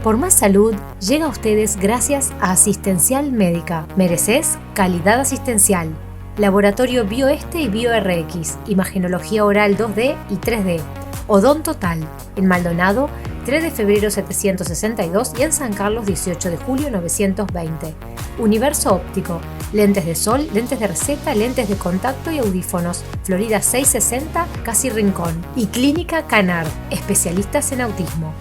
Por Más Salud llega a ustedes gracias a Asistencial Médica. Mereces calidad asistencial. Laboratorio BioEste y BioRx. Imagenología oral 2D y 3D. Odon Total. En Maldonado, 3 de febrero 762 y en San Carlos, 18 de julio 920. Universo Óptico. Lentes de sol, lentes de receta, lentes de contacto y audífonos. Florida 660, casi Rincón. Y Clínica Canar. Especialistas en autismo.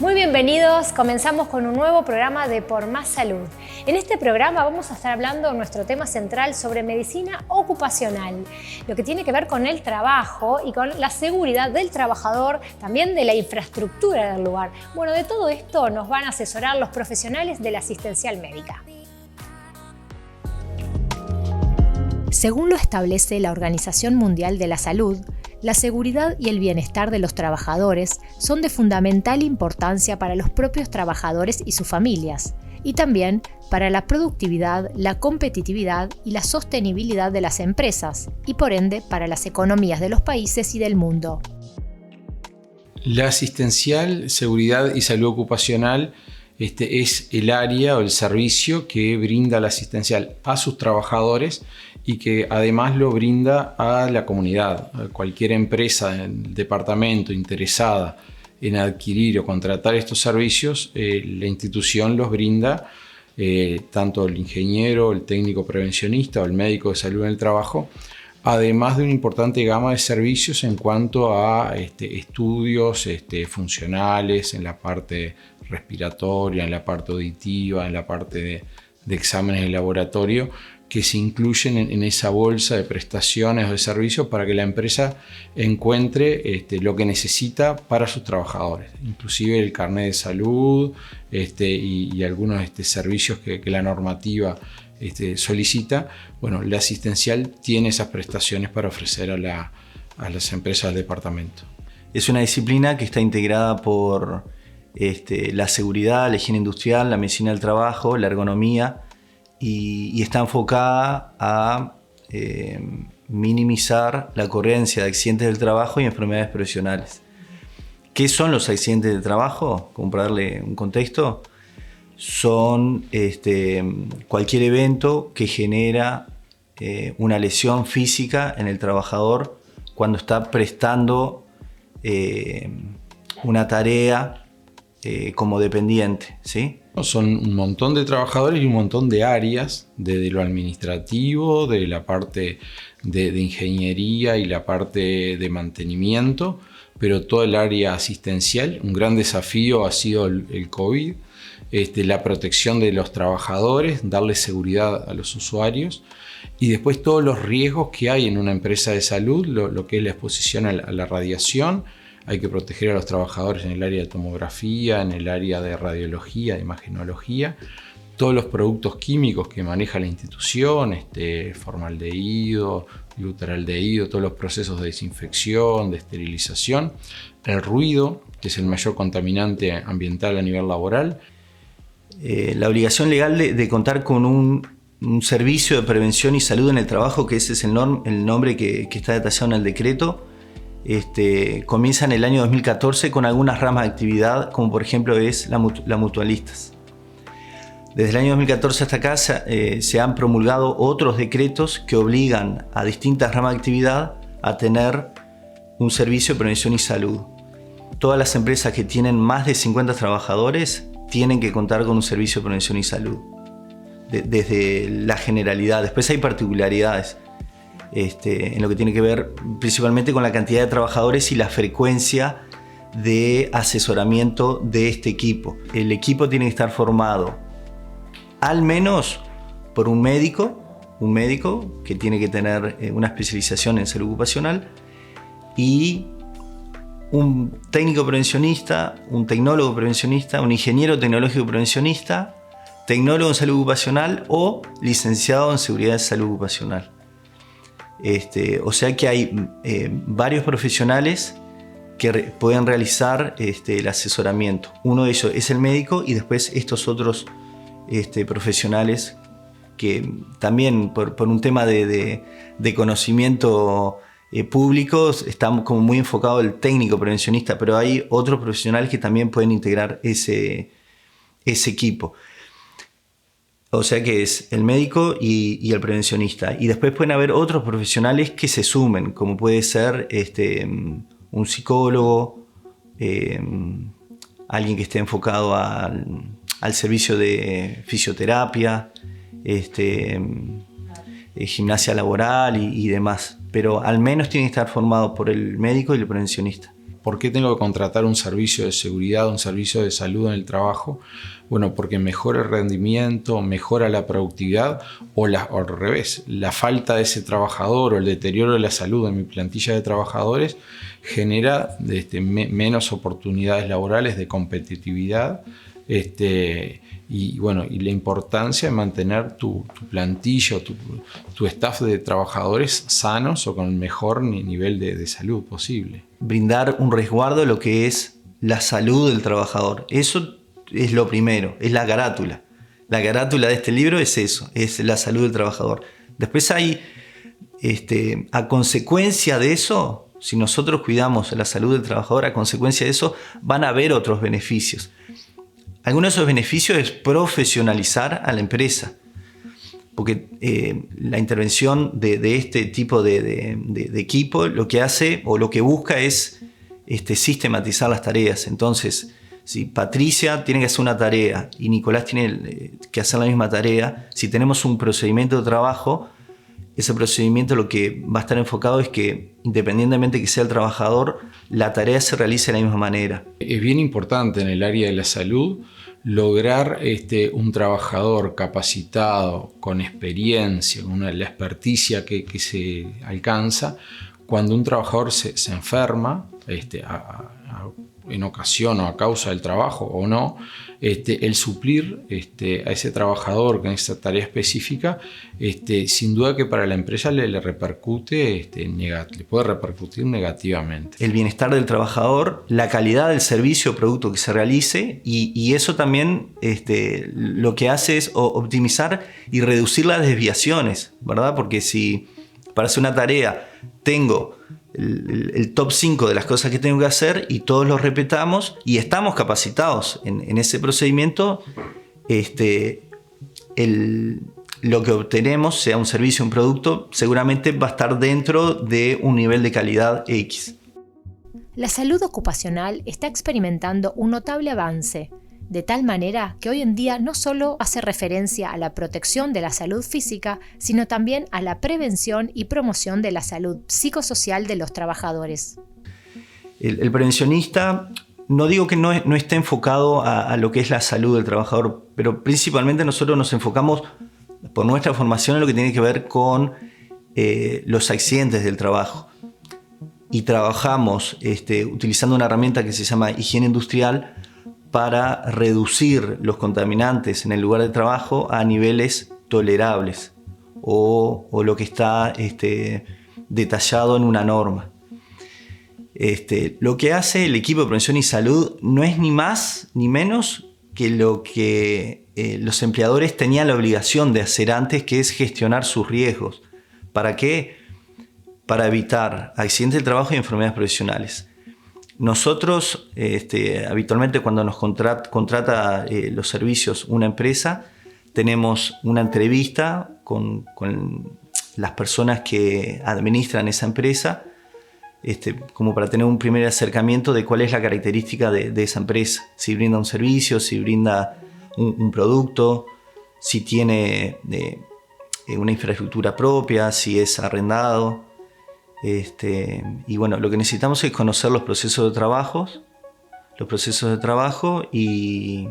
Muy bienvenidos, comenzamos con un nuevo programa de Por Más Salud. En este programa vamos a estar hablando de nuestro tema central sobre medicina ocupacional, lo que tiene que ver con el trabajo y con la seguridad del trabajador, también de la infraestructura del lugar. Bueno, de todo esto nos van a asesorar los profesionales de la asistencial médica. Según lo establece la Organización Mundial de la Salud, la seguridad y el bienestar de los trabajadores son de fundamental importancia para los propios trabajadores y sus familias, y también para la productividad, la competitividad y la sostenibilidad de las empresas, y por ende para las economías de los países y del mundo. La asistencial, seguridad y salud ocupacional es el área o el servicio que brinda la asistencial a sus trabajadores y que además lo brinda a la comunidad. Cualquier empresa del departamento interesada en adquirir o contratar estos servicios, la institución los brinda, tanto el ingeniero, el técnico prevencionista o el médico de salud en el trabajo, además de una importante gama de servicios en cuanto a estudios funcionales en la parte respiratoria, en la parte auditiva, en la parte de exámenes de laboratorio, que se incluyen en esa bolsa de prestaciones o de servicios para que la empresa encuentre lo que necesita para sus trabajadores, inclusive el carnet de salud y algunos servicios que la normativa solicita. Bueno, la asistencial tiene esas prestaciones para ofrecer a las empresas del departamento. Es una disciplina que está integrada por la seguridad, la higiene industrial, la medicina del trabajo, la ergonomía, y está enfocada a minimizar la ocurrencia de accidentes del trabajo y enfermedades profesionales. ¿Qué son los accidentes de trabajo? Como para darle un contexto, son cualquier evento que genera una lesión física en el trabajador cuando está prestando una tarea como dependiente, ¿sí? Son un montón de trabajadores y un montón de áreas, desde lo administrativo, de la parte de ingeniería y la parte de mantenimiento, pero todo el área asistencial. Un gran desafío ha sido el COVID, la protección de los trabajadores, darle seguridad a los usuarios y después todos los riesgos que hay en una empresa de salud, lo que es la exposición a la radiación. Hay que proteger a los trabajadores en el área de tomografía, en el área de radiología, de imagenología, todos los productos químicos que maneja la institución, formaldehído, glutaraldehído, todos los procesos de desinfección, de esterilización, el ruido, que es el mayor contaminante ambiental a nivel laboral. La obligación legal de contar con un servicio de prevención y salud en el trabajo, que ese es el nombre que está detallado en el decreto, comienza en el año 2014 con algunas ramas de actividad, como por ejemplo es la mutualistas. Desde el año 2014 hasta acá se han promulgado otros decretos que obligan a distintas ramas de actividad a tener un servicio de prevención y salud. Todas las empresas que tienen más de 50 trabajadores tienen que contar con un servicio de prevención y salud, desde la generalidad. Después hay particularidades en lo que tiene que ver principalmente con la cantidad de trabajadores y la frecuencia de asesoramiento de este equipo. El equipo tiene que estar formado al menos por un médico que tiene que tener una especialización en salud ocupacional, y un técnico prevencionista, un tecnólogo prevencionista, un ingeniero tecnológico prevencionista, tecnólogo en salud ocupacional o licenciado en seguridad de salud ocupacional. O sea que hay varios profesionales que pueden realizar el asesoramiento. Uno de ellos es el médico y después estos otros profesionales que también por un tema de conocimiento públicos está como muy enfocado el técnico prevencionista, pero hay otros profesionales que también pueden integrar ese equipo. O sea que es el médico y el prevencionista. Y después pueden haber otros profesionales que se sumen, como puede ser un psicólogo, alguien que esté enfocado al servicio de fisioterapia, gimnasia laboral y demás. Pero al menos tiene que estar formado por el médico y el prevencionista. ¿Por qué tengo que contratar un servicio de seguridad, un servicio de salud en el trabajo? Bueno, porque mejora el rendimiento, mejora la productividad o al revés. La falta de ese trabajador o el deterioro de la salud en mi plantilla de trabajadores genera menos oportunidades laborales de competitividad y la importancia de mantener tu plantilla o tu staff de trabajadores sanos o con el mejor nivel de salud posible. Brindar un resguardo de lo que es la salud del trabajador. Eso es lo primero, es la carátula. La carátula de este libro es eso, es la salud del trabajador. Después hay, a consecuencia de eso, si nosotros cuidamos la salud del trabajador, a consecuencia de eso van a haber otros beneficios. Algunos de esos beneficios es profesionalizar a la empresa, porque la intervención de este tipo de equipo lo que hace o lo que busca es sistematizar las tareas. Entonces, si Patricia tiene que hacer una tarea y Nicolás tiene que hacer la misma tarea, si tenemos un procedimiento de trabajo, ese procedimiento lo que va a estar enfocado es que, independientemente que sea el trabajador, la tarea se realice de la misma manera. Es bien importante en el área de la salud lograr un trabajador capacitado, con experiencia, con la experticia que se alcanza. Cuando un trabajador se enferma, en ocasión o a causa del trabajo o no, el suplir a ese trabajador con esa tarea específica, sin duda que para la empresa le repercute, le puede repercutir negativamente. El bienestar del trabajador, la calidad del servicio o producto que se realice y eso también lo que hace es optimizar y reducir las desviaciones, ¿verdad? Porque si para hacer una tarea tengo el top 5 de las cosas que tengo que hacer y todos los repetamos y estamos capacitados en ese procedimiento, lo que obtenemos, sea un servicio o un producto, seguramente va a estar dentro de un nivel de calidad X. La salud ocupacional está experimentando un notable avance, de tal manera que hoy en día no solo hace referencia a la protección de la salud física, sino también a la prevención y promoción de la salud psicosocial de los trabajadores. El prevencionista, no digo que no esté enfocado a lo que es la salud del trabajador, pero principalmente nosotros nos enfocamos por nuestra formación en lo que tiene que ver con los accidentes del trabajo. Y trabajamos utilizando una herramienta que se llama higiene industrial, para reducir los contaminantes en el lugar de trabajo a niveles tolerables o lo que está detallado en una norma. Lo que hace el equipo de prevención y salud no es ni más ni menos que lo que los empleadores tenían la obligación de hacer antes, que es gestionar sus riesgos. ¿Para qué? Para evitar accidentes del trabajo y enfermedades profesionales. Nosotros, habitualmente cuando nos contrata los servicios una empresa, tenemos una entrevista con las personas que administran esa empresa, como para tener un primer acercamiento de cuál es la característica de esa empresa. Si brinda un servicio, si brinda un producto, si tiene una infraestructura propia, si es arrendado. Y bueno, lo que necesitamos es conocer los procesos de trabajo y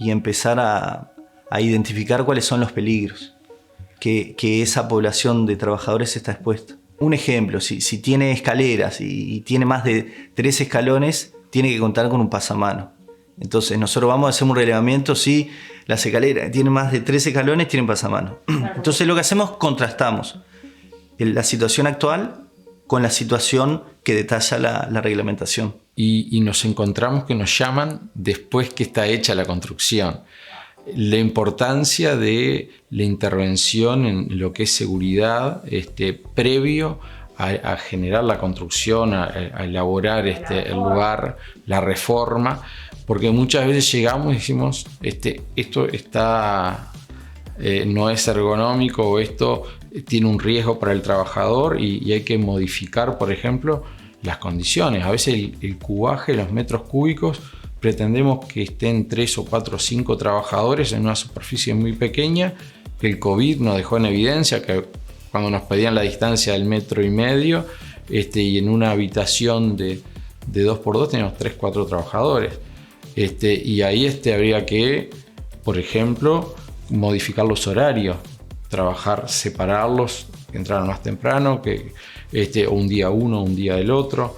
empezar a identificar cuáles son los peligros que esa población de trabajadores está expuesta. Un ejemplo, si tiene escaleras y tiene más de 3 escalones, tiene que contar con un pasamano. Entonces nosotros vamos a hacer un relevamiento si las escaleras tienen más de 3 escalones, tienen pasamano. Entonces lo que hacemos, contrastamos la situación actual con la situación que detalla la reglamentación. Y nos encontramos que nos llaman después que está hecha la construcción. La importancia de la intervención en lo que es seguridad previo a generar la construcción, a elaborar el lugar, la reforma, porque muchas veces llegamos y decimos, esto está, no es ergonómico, o esto tiene un riesgo para el trabajador y hay que modificar, por ejemplo, las condiciones. A veces el cubaje, los metros cúbicos, pretendemos que estén 3 o 4 o 5 trabajadores en una superficie muy pequeña. El COVID nos dejó en evidencia que cuando nos pedían la distancia del 1,5 metros, y en una habitación de 2x2 teníamos 3 o 4 trabajadores. Y ahí habría que, por ejemplo, modificar los horarios, trabajar, separarlos, que entraran más temprano, o un día uno, un día el otro.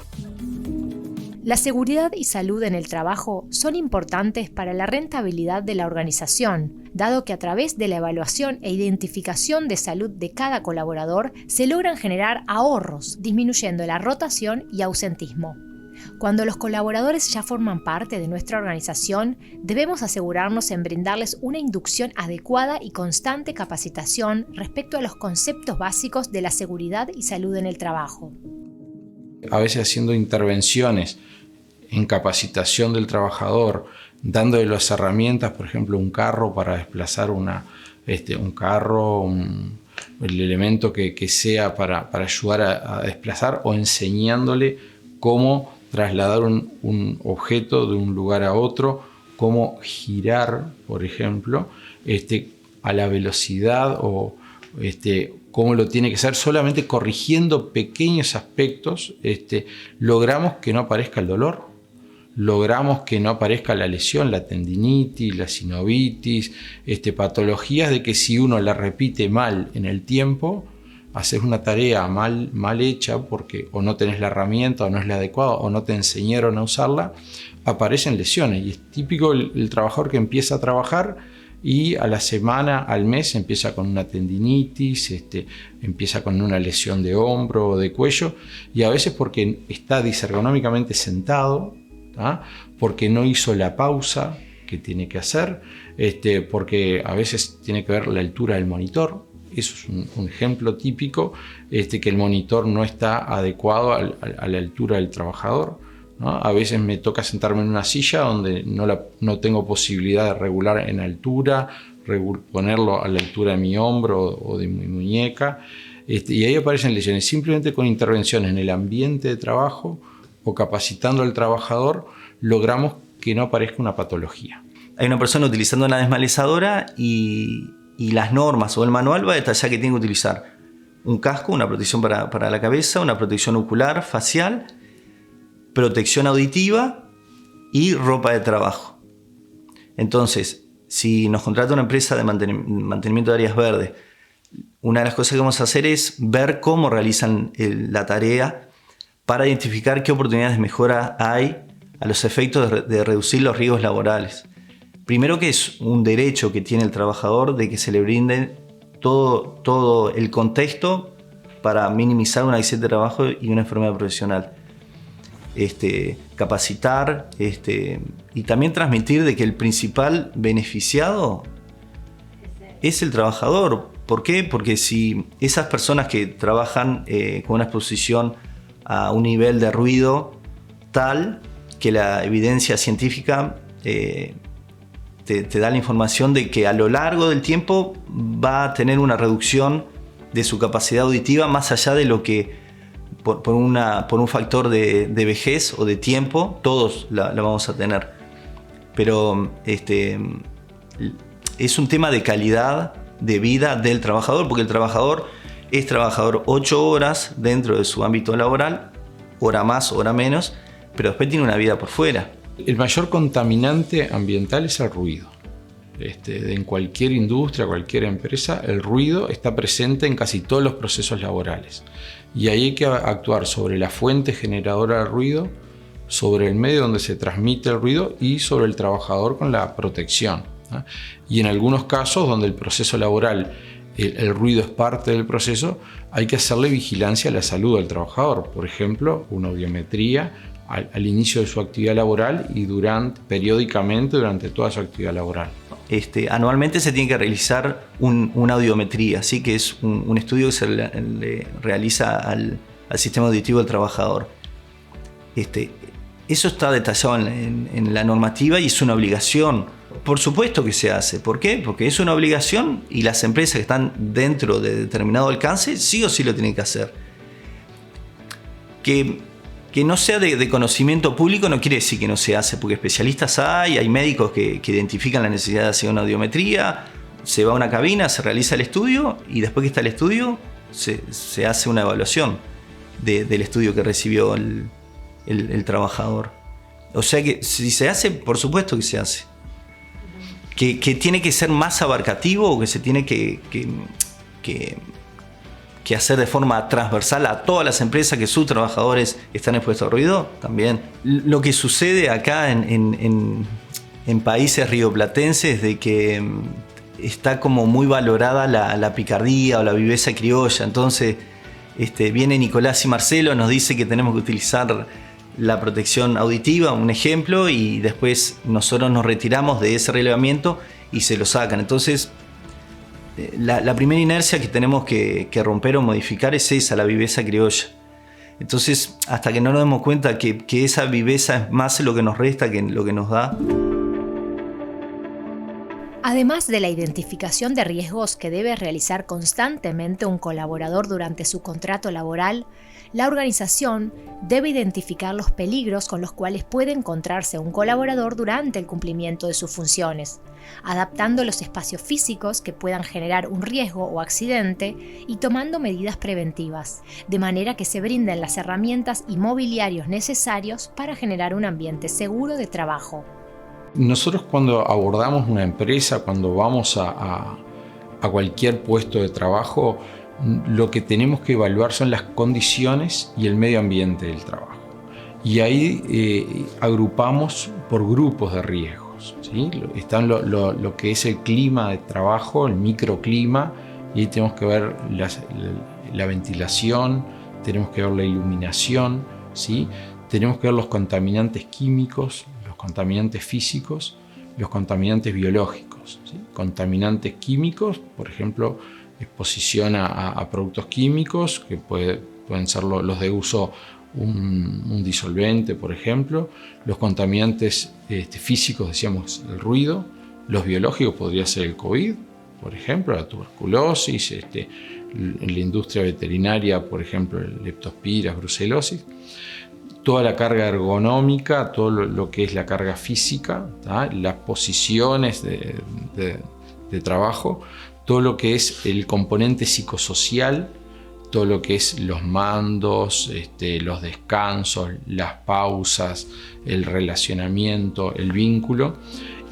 La seguridad y salud en el trabajo son importantes para la rentabilidad de la organización, dado que a través de la evaluación e identificación de salud de cada colaborador se logran generar ahorros, disminuyendo la rotación y ausentismo. Cuando los colaboradores ya forman parte de nuestra organización, debemos asegurarnos en brindarles una inducción adecuada y constante capacitación respecto a los conceptos básicos de la seguridad y salud en el trabajo. A veces haciendo intervenciones en capacitación del trabajador, dándole las herramientas, por ejemplo, un carro para desplazar el elemento que sea para ayudar a desplazar, o enseñándole cómo trasladar un objeto de un lugar a otro, cómo girar, por ejemplo, a la velocidad, o cómo lo tiene que hacer, solamente corrigiendo pequeños aspectos, logramos que no aparezca el dolor, logramos que no aparezca la lesión, la tendinitis, la sinovitis, patologías de que si uno la repite mal en el tiempo, haces una tarea mal hecha porque o no tenés la herramienta, o no es la adecuada, o no te enseñaron a usarla, aparecen lesiones. Y es típico el trabajador que empieza a trabajar y a la semana, al mes, empieza con una tendinitis, empieza con una lesión de hombro o de cuello, y a veces porque está disergonómicamente sentado, porque no hizo la pausa que tiene que hacer, porque a veces tiene que ver la altura del monitor. Eso es un ejemplo típico, que el monitor no está adecuado a la altura del trabajador, ¿no? A veces me toca sentarme en una silla donde no tengo posibilidad de regular en altura, ponerlo a la altura de mi hombro o de mi muñeca, y ahí aparecen lesiones. Simplemente con intervenciones en el ambiente de trabajo o capacitando al trabajador logramos que no aparezca una patología. Hay una persona utilizando una desmalezadora y las normas o el manual va a detallar que tiene que utilizar un casco, una protección para la cabeza, una protección ocular, facial, protección auditiva y ropa de trabajo. Entonces, si nos contrata una empresa de mantenimiento de áreas verdes, una de las cosas que vamos a hacer es ver cómo realizan la tarea para identificar qué oportunidades de mejora hay a los efectos de reducir los riesgos laborales. Primero, que es un derecho que tiene el trabajador de que se le brinde todo el contexto para minimizar un accidente de trabajo y una enfermedad profesional. Capacitar y también transmitir de que el principal beneficiado es el trabajador. ¿Por qué? Porque si esas personas que trabajan con una exposición a un nivel de ruido tal que la evidencia científica te da la información de que a lo largo del tiempo va a tener una reducción de su capacidad auditiva más allá de lo que por un factor de vejez o de tiempo todos la vamos a tener. Pero es un tema de calidad de vida del trabajador, porque el trabajador es trabajador 8 horas dentro de su ámbito laboral, hora más, hora menos, pero después tiene una vida por fuera. El mayor contaminante ambiental es el ruido. En cualquier industria, cualquier empresa, el ruido está presente en casi todos los procesos laborales. Y ahí hay que actuar sobre la fuente generadora del ruido, sobre el medio donde se transmite el ruido y sobre el trabajador con la protección, ¿no? Y en algunos casos donde el proceso laboral, el ruido es parte del proceso, hay que hacerle vigilancia a la salud del trabajador. Por ejemplo, una audiometría al inicio de su actividad laboral y periódicamente durante toda su actividad laboral. Anualmente se tiene que realizar una audiometría, ¿sí? Que es un estudio que se le realiza al al sistema auditivo del trabajador. Eso está detallado en la normativa y es una obligación. Por supuesto que se hace. ¿Por qué? Porque es una obligación y las empresas que están dentro de determinado alcance sí o sí lo tienen que hacer. Que no sea de conocimiento público no quiere decir que no se hace, porque especialistas hay médicos que identifican la necesidad de hacer una audiometría, se va a una cabina, se realiza el estudio y después que está el estudio se hace una evaluación del estudio que recibió el trabajador. O sea que si se hace, por supuesto que se hace. Que tiene que ser más abarcativo o que se tiene que hacer de forma transversal a todas las empresas que sus trabajadores están expuestos al ruido, también. Lo que sucede acá en países rioplatenses de que está como muy valorada la picardía o la viveza criolla. Entonces viene Nicolás y Marcelo, nos dice que tenemos que utilizar la protección auditiva, un ejemplo, y después nosotros nos retiramos de ese relevamiento y se lo sacan. Entonces, la primera inercia que tenemos que romper o modificar es esa, la viveza criolla. Entonces, hasta que no nos demos cuenta que esa viveza es más lo que nos resta que lo que nos da. Además de la identificación de riesgos que debe realizar constantemente un colaborador durante su contrato laboral, la organización debe identificar los peligros con los cuales puede encontrarse un colaborador durante el cumplimiento de sus funciones, adaptando los espacios físicos que puedan generar un riesgo o accidente y tomando medidas preventivas, de manera que se brinden las herramientas y mobiliarios necesarios para generar un ambiente seguro de trabajo. Nosotros cuando abordamos una empresa, cuando vamos a cualquier puesto de trabajo, lo que tenemos que evaluar son las condiciones y el medio ambiente del trabajo. Y ahí agrupamos por grupos de riesgos, ¿sí? Están lo que es el clima de trabajo, el microclima, y ahí tenemos que ver la ventilación, tenemos que ver la iluminación, ¿sí? Tenemos que ver los contaminantes químicos, los contaminantes físicos, los contaminantes biológicos, ¿sí? Contaminantes químicos, por ejemplo, exposición a productos químicos que pueden ser los de uso, un disolvente, por ejemplo. Los contaminantes físicos, decíamos, el ruido. Los biológicos podría ser el COVID, por ejemplo, la tuberculosis, en la industria veterinaria, por ejemplo, el leptospiras, brucelosis. Toda la carga ergonómica, todo lo que es la carga física, ¿tá? Las posiciones de trabajo, todo lo que es el componente psicosocial, todo lo que es los mandos, los descansos, las pausas, el relacionamiento, el vínculo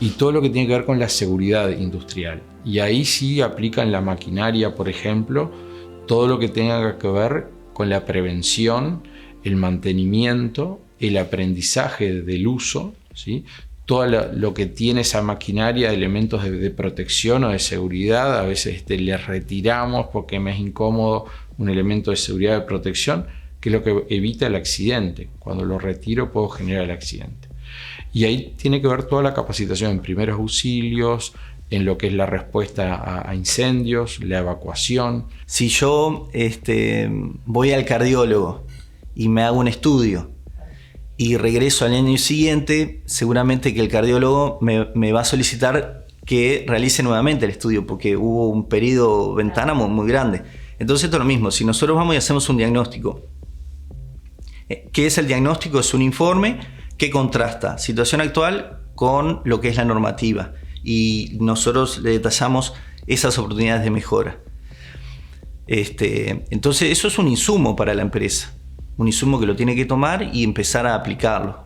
y todo lo que tiene que ver con la seguridad industrial. Y ahí sí aplican la maquinaria, por ejemplo, todo lo que tenga que ver con la prevención, el mantenimiento, el aprendizaje del uso, ¿sí? Todo lo que tiene esa maquinaria, elementos de protección o de seguridad, a veces le retiramos porque me es incómodo un elemento de seguridad o de protección, que es lo que evita el accidente. Cuando lo retiro puedo generar el accidente. Y ahí tiene que ver toda la capacitación en primeros auxilios, en lo que es la respuesta a incendios, la evacuación. Si yo voy al cardiólogo y me hago un estudio y regreso al año siguiente, seguramente que el cardiólogo me va a solicitar que realice nuevamente el estudio porque hubo un periodo ventana muy grande. Entonces esto es lo mismo, si nosotros vamos y hacemos un diagnóstico, ¿qué es el diagnóstico? Es un informe que contrasta situación actual con lo que es la normativa y nosotros le detallamos esas oportunidades de mejora. Entonces eso es un insumo para la empresa. Un insumo que lo tiene que tomar y empezar a aplicarlo.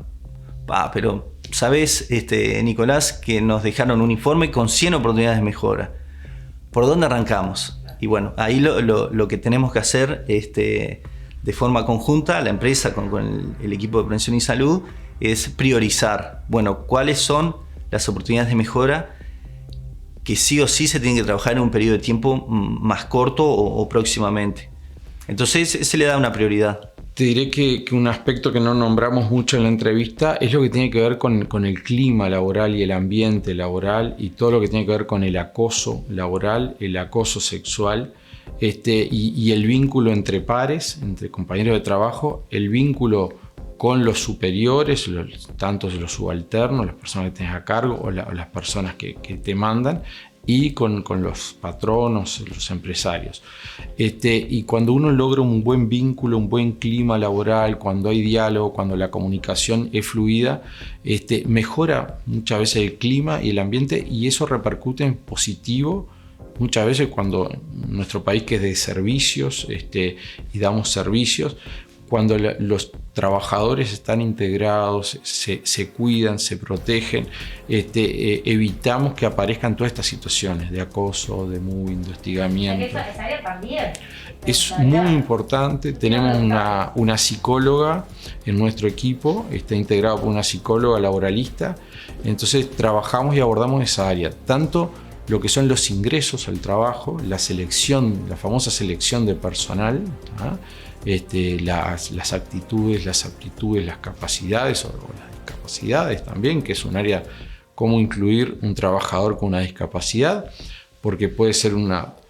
Pero, ¿sabes, Nicolás, que nos dejaron un informe con 100 oportunidades de mejora? ¿Por dónde arrancamos? Y bueno, ahí lo que tenemos que hacer de forma conjunta, la empresa con el equipo de prevención y salud, es priorizar. Bueno, ¿cuáles son las oportunidades de mejora que sí o sí se tienen que trabajar en un periodo de tiempo más corto o próximamente? Entonces, se le da una prioridad. Te diré que un aspecto que no nombramos mucho en la entrevista es lo que tiene que ver con el clima laboral y el ambiente laboral y todo lo que tiene que ver con el acoso laboral, el acoso sexual y el vínculo entre pares, entre compañeros de trabajo, el vínculo con los superiores, tanto los subalternos, las personas que tenés a cargo o las personas que te mandan, y con los patronos, los empresarios. Y cuando uno logra un buen vínculo, un buen clima laboral, cuando hay diálogo, cuando la comunicación es fluida, mejora muchas veces el clima y el ambiente, y eso repercute en positivo muchas veces cuando nuestro país, que es de servicios y damos servicios, cuando los trabajadores están integrados, se cuidan, se protegen, evitamos que aparezcan todas estas situaciones de acoso, de moving, de hostigamiento. Esa área también. Es muy importante. Tenemos una psicóloga en nuestro equipo, está integrado por una psicóloga laboralista. Entonces trabajamos y abordamos esa área, tanto lo que son los ingresos al trabajo, la selección, la famosa selección de personal, las actitudes, las aptitudes, las capacidades o las discapacidades también, que es un área cómo incluir un trabajador con una discapacidad, porque puede ser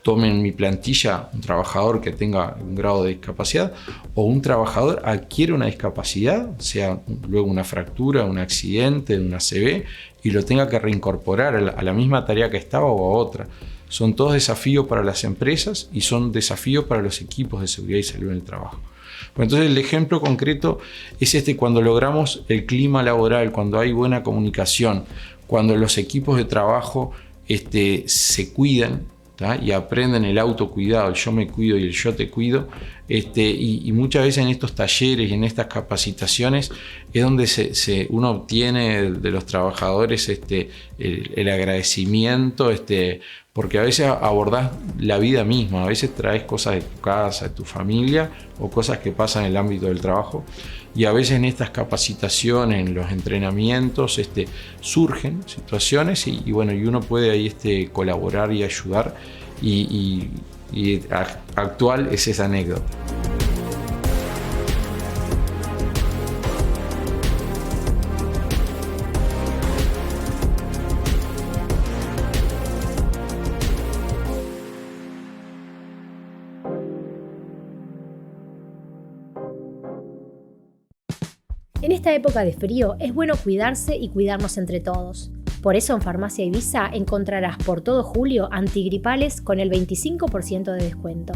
tomen en mi plantilla un trabajador que tenga un grado de discapacidad, o un trabajador adquiere una discapacidad, sea luego una fractura, un accidente, una ACV, y lo tenga que reincorporar a la misma tarea que estaba o a otra. Son todos desafíos para las empresas y son desafíos para los equipos de seguridad y salud en el trabajo. Bueno, entonces el ejemplo concreto es cuando logramos el clima laboral, cuando hay buena comunicación, cuando los equipos de trabajo se cuidan, y aprenden el autocuidado, el yo me cuido y el yo te cuido, y muchas veces en estos talleres y en estas capacitaciones es donde uno obtiene de los trabajadores el agradecimiento, porque a veces abordás la vida misma, a veces traes cosas de tu casa, de tu familia, o cosas que pasan en el ámbito del trabajo, y a veces en estas capacitaciones, en los entrenamientos, surgen situaciones y uno puede ahí colaborar y ayudar, y actual es esa anécdota. En esta época de frío es bueno cuidarse y cuidarnos entre todos. Por eso en Farmacia Ibiza encontrarás por todo julio antigripales con el 25% de descuento.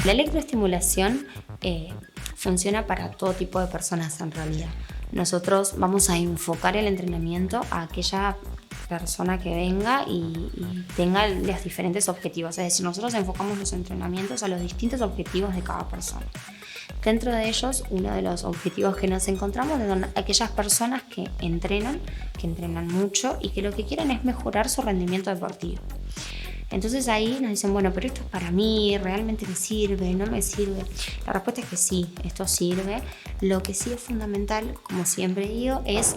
La electroestimulación funciona para todo tipo de personas en realidad. Nosotros vamos a enfocar el entrenamiento a aquella persona que venga y tenga los diferentes objetivos. Es decir, nosotros enfocamos los entrenamientos a los distintos objetivos de cada persona. Dentro de ellos, uno de los objetivos que nos encontramos son aquellas personas que entrenan mucho y que lo que quieren es mejorar su rendimiento deportivo. Entonces ahí nos dicen, bueno, pero esto es para mí, ¿realmente me sirve? ¿No me sirve? La respuesta es que sí, esto sirve. Lo que sí es fundamental, como siempre digo, es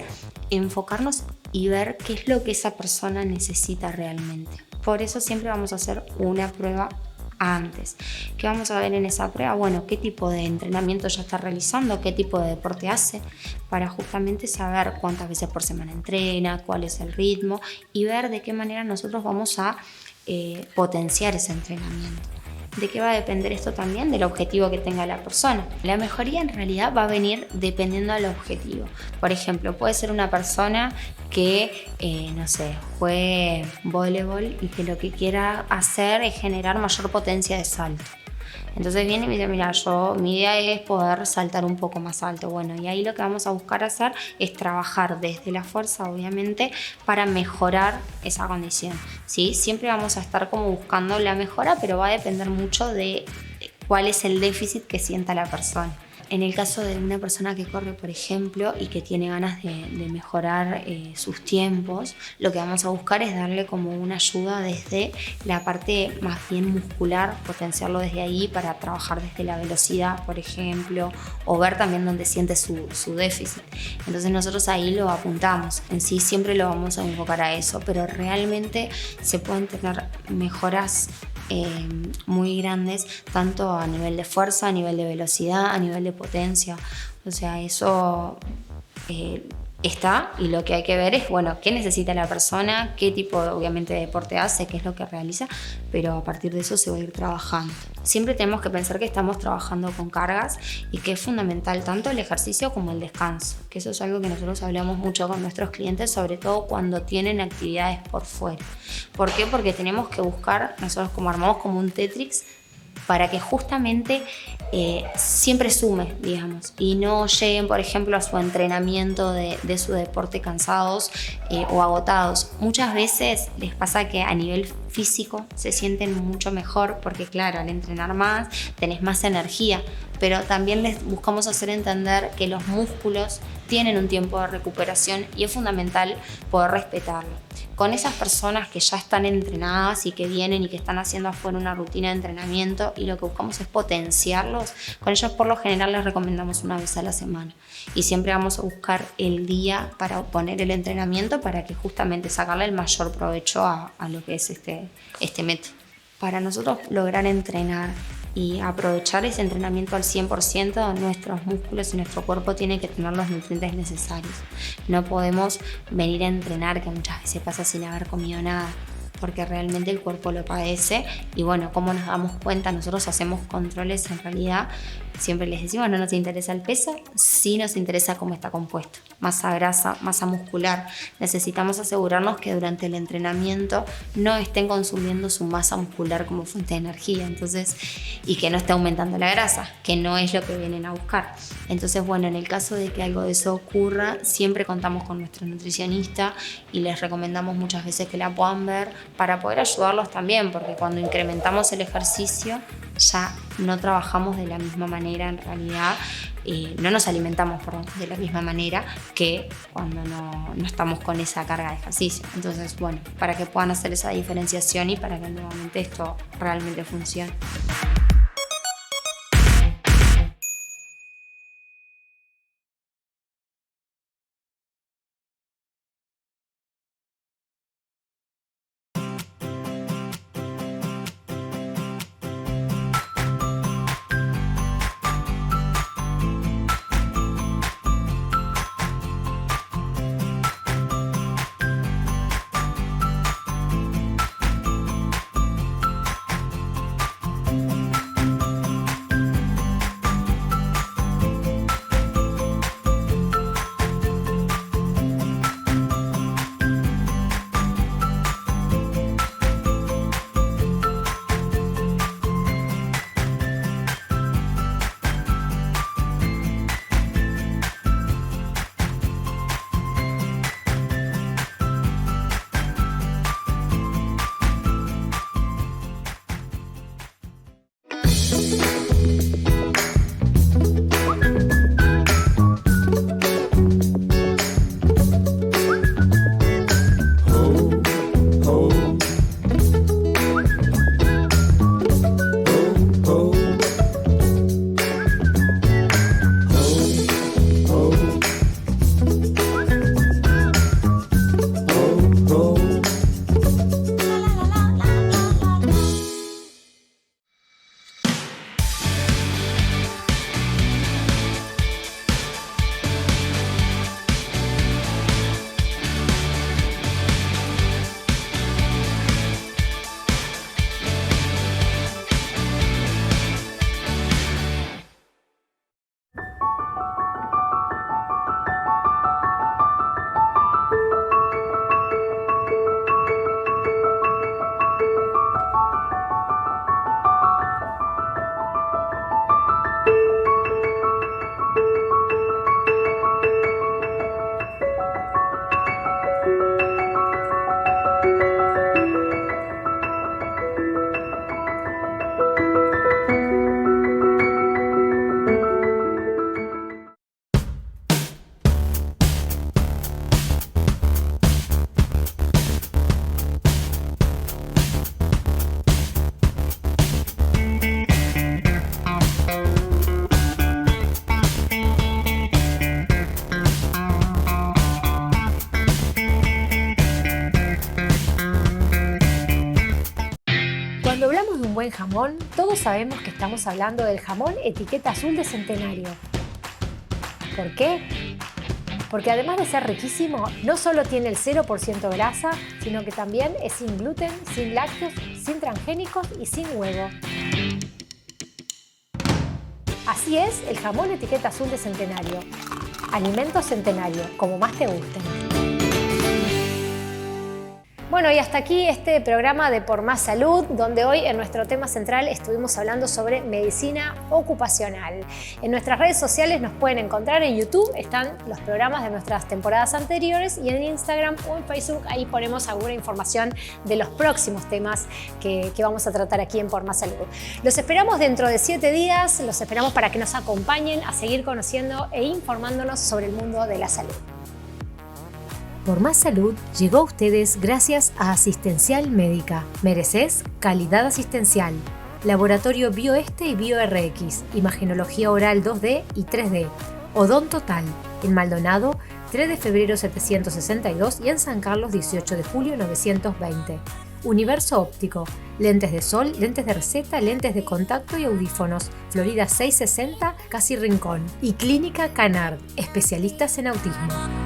enfocarnos y ver qué es lo que esa persona necesita realmente. Por eso siempre vamos a hacer una prueba antes. ¿Qué vamos a ver en esa prueba? Bueno, qué tipo de entrenamiento ya está realizando, qué tipo de deporte hace, para justamente saber cuántas veces por semana entrena, cuál es el ritmo y ver de qué manera nosotros vamos a potenciar ese entrenamiento. ¿De qué va a depender esto también? Del objetivo que tenga la persona. La mejoría en realidad va a venir dependiendo del objetivo. Por ejemplo, puede ser una persona que, juegue voleibol y que lo que quiera hacer es generar mayor potencia de salto. Entonces viene y me dice, mira, mi idea es poder saltar un poco más alto. Bueno, y ahí lo que vamos a buscar hacer es trabajar desde la fuerza, obviamente, para mejorar esa condición, ¿sí? Siempre vamos a estar como buscando la mejora, pero va a depender mucho de cuál es el déficit que sienta la persona. En el caso de una persona que corre, por ejemplo, y que tiene ganas de mejorar sus tiempos, lo que vamos a buscar es darle como una ayuda desde la parte más bien muscular, potenciarlo desde ahí para trabajar desde la velocidad, por ejemplo, o ver también dónde siente su déficit. Entonces nosotros ahí lo apuntamos. En sí siempre lo vamos a enfocar a eso, pero realmente se pueden tener mejoras muy grandes, tanto a nivel de fuerza, a nivel de velocidad, a nivel de potencia. O sea, eso está, y lo que hay que ver es, bueno, qué necesita la persona, qué tipo obviamente de deporte hace, qué es lo que realiza, pero a partir de eso se va a ir trabajando. Siempre tenemos que pensar que estamos trabajando con cargas y que es fundamental tanto el ejercicio como el descanso, que eso es algo que nosotros hablamos mucho con nuestros clientes, sobre todo cuando tienen actividades por fuera. ¿Por qué? Porque tenemos que buscar, nosotros como armamos como un Tetris, para que justamente siempre sume, digamos, y no lleguen, por ejemplo, a su entrenamiento de su deporte cansados o agotados. Muchas veces les pasa que a nivel físico se sienten mucho mejor porque, claro, al entrenar más tenés más energía, pero también les buscamos hacer entender que los músculos tienen un tiempo de recuperación y es fundamental poder respetarlo. Con esas personas que ya están entrenadas y que vienen y que están haciendo afuera una rutina de entrenamiento y lo que buscamos es potenciarlos, con ellos por lo general les recomendamos una vez a la semana y siempre vamos a buscar el día para poner el entrenamiento para que justamente sacarle el mayor provecho a lo que es este método. Para nosotros lograr entrenar y aprovechar ese entrenamiento al 100%, nuestros músculos y nuestro cuerpo tienen que tener los nutrientes necesarios. No podemos venir a entrenar, que muchas veces pasa sin haber comido nada, porque realmente el cuerpo lo padece. Y bueno, ¿cómo nos damos cuenta? Nosotros hacemos controles, en realidad siempre les decimos, no nos interesa el peso, sí nos interesa cómo está compuesto, masa grasa, masa muscular. Necesitamos asegurarnos que durante el entrenamiento no estén consumiendo su masa muscular como fuente de energía, entonces, y que no esté aumentando la grasa, que no es lo que vienen a buscar. Entonces, bueno, en el caso de que algo de eso ocurra, siempre contamos con nuestro nutricionista y les recomendamos muchas veces que la puedan ver para poder ayudarlos también, porque cuando incrementamos el ejercicio ya no trabajamos de la misma manera en realidad, no nos alimentamos de la misma manera que cuando no estamos con esa carga de ejercicio. Entonces, bueno, para que puedan hacer esa diferenciación y para que nuevamente esto realmente funcione. buen jamón, todos sabemos que estamos hablando del jamón etiqueta azul de Centenario. ¿Por qué? Porque además de ser riquísimo, no solo tiene el 0% grasa, sino que también es sin gluten, sin lácteos, sin transgénicos y sin huevo. Así es el jamón etiqueta azul de Centenario. Alimentos Centenario, como más te gusten. Bueno, y hasta aquí este programa de Por Más Salud, donde hoy en nuestro tema central estuvimos hablando sobre medicina ocupacional. En nuestras redes sociales nos pueden encontrar, en YouTube están los programas de nuestras temporadas anteriores y en Instagram o en Facebook ahí ponemos alguna información de los próximos temas que vamos a tratar aquí en Por Más Salud. Los esperamos dentro de 7 días, los esperamos para que nos acompañen a seguir conociendo e informándonos sobre el mundo de la salud. Por Más Salud llegó a ustedes gracias a Asistencial Médica. Mereces calidad asistencial. Laboratorio BioEste y BioRX. Imagenología oral 2D y 3D. Odontotal. En Maldonado, 3 de febrero 762 y en San Carlos, 18 de julio 920. Universo Óptico. Lentes de sol, lentes de receta, lentes de contacto y audífonos. Florida 660, casi Rincón. Y Clínica Canard. Especialistas en autismo.